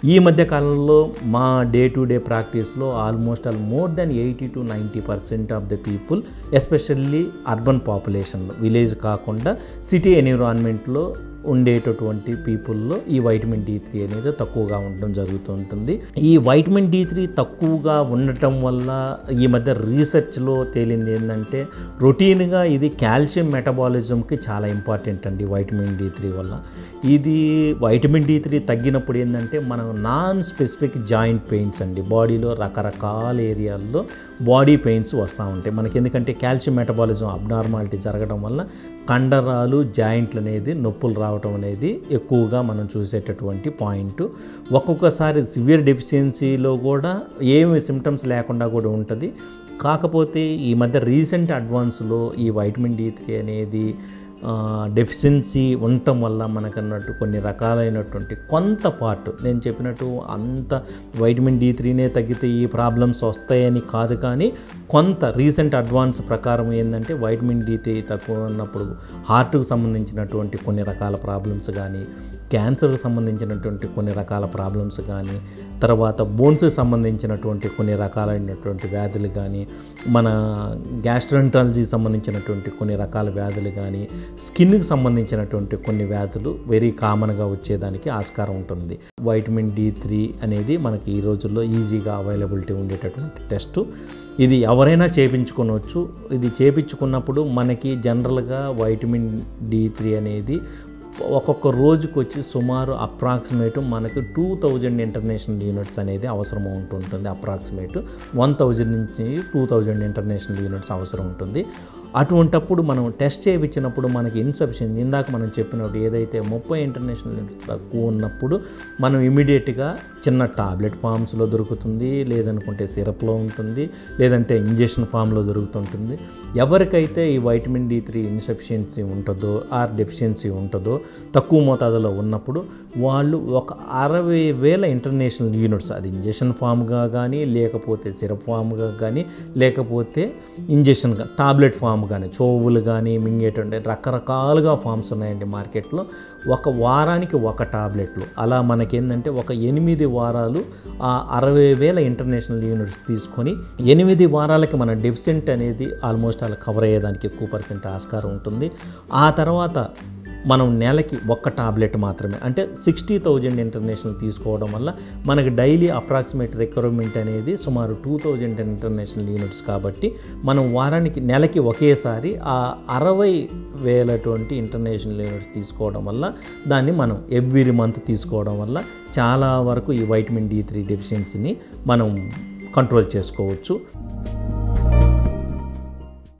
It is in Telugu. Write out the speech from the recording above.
ఈ మధ్య కాలంలో మా డే టు డే ప్రాక్టీస్లో almost more than 80 to 90% of the people, especially urban పాపులేషన్లో, విలేజ్ కాకుండా సిటీ ఎన్విరాన్మెంట్లో ఉండేటటువంటి పీపుల్లో ఈ వైటమిన్ D3 అనేది తక్కువగా ఉండడం జరుగుతూ ఉంటుంది. ఈ వైటమిన్ D3 తక్కువగా ఉండటం వల్ల ఈ మధ్య రీసెర్చ్లో తేలింది ఏంటంటే, రొటీన్గా ఇది కాల్షియం మెటబాలిజంకి చాలా ఇంపార్టెంట్ అండి. వైటమిన్ D3 వల్ల ఇది వైటమిన్ D3 తగ్గినప్పుడు ఏంటంటే మనం నాన్ స్పెసిఫిక్ జాయింట్ పెయిన్స్ అండి, బాడీలో రకరకాల ఏరియాల్లో బాడీ పెయిన్స్ వస్తూ ఉంటాయి మనకి. ఎందుకంటే కాల్షియం మెటబాలిజం అబ్నార్మాలిటీ జరగడం వల్ల కండరాలు, జాయింట్లు అనేది నొప్పులు రావడం అనేది ఎక్కువగా మనం చూసేటటువంటి పాయింట్. ఒక్కొక్కసారి సివియర్ డెఫిషియన్సీలో కూడా ఏమి సిమ్టమ్స్ లేకుండా కూడా ఉంటుంది. కాకపోతే ఈ మధ్య రీసెంట్ అడ్వాన్స్లో ఈ వైటమిన్ D3 అనేది డెఫిషియన్సీ ఉండటం వల్ల మనకన్నట్టు కొన్ని రకాలైనటువంటి కొంత పార్ట్, నేను చెప్పినట్టు అంత వైటమిన్ D3నే తగ్గితే ఈ ప్రాబ్లమ్స్ వస్తాయని కాదు, కానీ కొంత రీసెంట్ అడ్వాన్స్ ప్రకారం ఏంటంటే వైటమిన్ D3 తక్కువ ఉన్నప్పుడు హార్ట్కు సంబంధించినటువంటి కొన్ని రకాల ప్రాబ్లమ్స్ కానీ, క్యాన్సర్కి సంబంధించినటువంటి కొన్ని రకాల ప్రాబ్లమ్స్ కానీ, తర్వాత బోన్స్కి సంబంధించినటువంటి కొన్ని రకాలైనటువంటి వ్యాధులు కానీ, మన గ్యాస్ట్రోఎంటరాలజీకి సంబంధించినటువంటి కొన్ని రకాల వ్యాధులు కానీ, స్కిన్కి సంబంధించినటువంటి కొన్ని వ్యాధులు వెరీ కామన్గా వచ్చేదానికి ఆస్కారం ఉంటుంది. వైటమిన్ D3 అనేది మనకి ఈ రోజుల్లో ఈజీగా అవైలబిలిటీ ఉండేటటువంటి టెస్టు. ఇది ఎవరైనా చేయించుకోవచ్చు. ఇది చేయించుకున్నప్పుడు మనకి జనరల్గా వైటమిన్ D3 అనేది ఒక్కొక్క రోజుకు వచ్చి సుమారు అప్రాక్సిమేట్ మనకు 2000 ఇంటర్నేషనల్ యూనిట్స్ అనేది అవసరం ఉంటుంటుంది. అప్రాక్సిమేట్ 1000 నుంచి 2000 ఇంటర్నేషనల్ యూనిట్స్ అవసరం ఉంటుంది. అటువంటప్పుడు మనం టెస్ట్ చేయించినప్పుడు మనకి ఇన్సఫిషియెంట్, ఇందాక మనం చెప్పినప్పుడు ఏదైతే 30 ఇంటర్నేషనల్ యూనిట్స్ తక్కువ ఉన్నప్పుడు మనం ఇమీడియట్గా చిన్న టాబ్లెట్ ఫామ్స్లో దొరుకుతుంది, లేదనుకుంటే సిరప్లో ఉంటుంది, లేదంటే ఇంజెక్షన్ ఫామ్లో దొరుకుతుంటుంది. ఎవరికైతే ఈ వైటమిన్ D3 ఇన్సఫిషియన్సీ ఉంటుందో ఆర్ డెఫిషియన్సీ ఉంటుందో తక్కువ మోతాదులో ఉన్నప్పుడు వాళ్ళు ఒక 60,000 ఇంటర్నేషనల్ యూనిట్స్, అది ఇంజెక్షన్ ఫామ్గా కానీ, లేకపోతే సిరప్ ఫామ్గా కానీ, లేకపోతే ఇంజెక్షన్ టాబ్లెట్ ఫామ్ కానీ, చోవులు కానీ మింగేటువంటి రకరకాలుగా ఫామ్స్ ఉన్నాయండి మార్కెట్లో. ఒక వారానికి ఒక టాబ్లెట్లు, అలా మనకేంటంటే ఒక 8 వారాలు ఆ 60,000 ఇంటర్నేషనల్ యూనిట్స్ తీసుకొని 8 వారాలకి మన డెఫిషియెంట్ అనేది ఆల్మోస్ట్ అలా కవర్ అయ్యేదానికి ఎక్కువ పర్సెంట్ ఆస్కారం ఉంటుంది. ఆ తర్వాత మనం నెలకి ఒక్క టాబ్లెట్ మాత్రమే, అంటే 60,000 ఇంటర్నేషనల్ తీసుకోవడం వల్ల మనకి డైలీ అప్రాక్సిమేట్ రిక్వైర్మెంట్ అనేది సుమారు 2000 ఇంటర్నేషనల్ యూనిట్స్. కాబట్టి మనం వారానికి నెలకి ఒకేసారి ఆ 60,000 ఇంటర్నేషనల్ యూనిట్స్ తీసుకోవడం వల్ల, దాన్ని మనం ఎవ్రీ మంత్ తీసుకోవడం వల్ల చాలా వరకు ఈ వైటమిన్ D3 డెఫిషియన్సీని మనం కంట్రోల్ చేసుకోవచ్చు.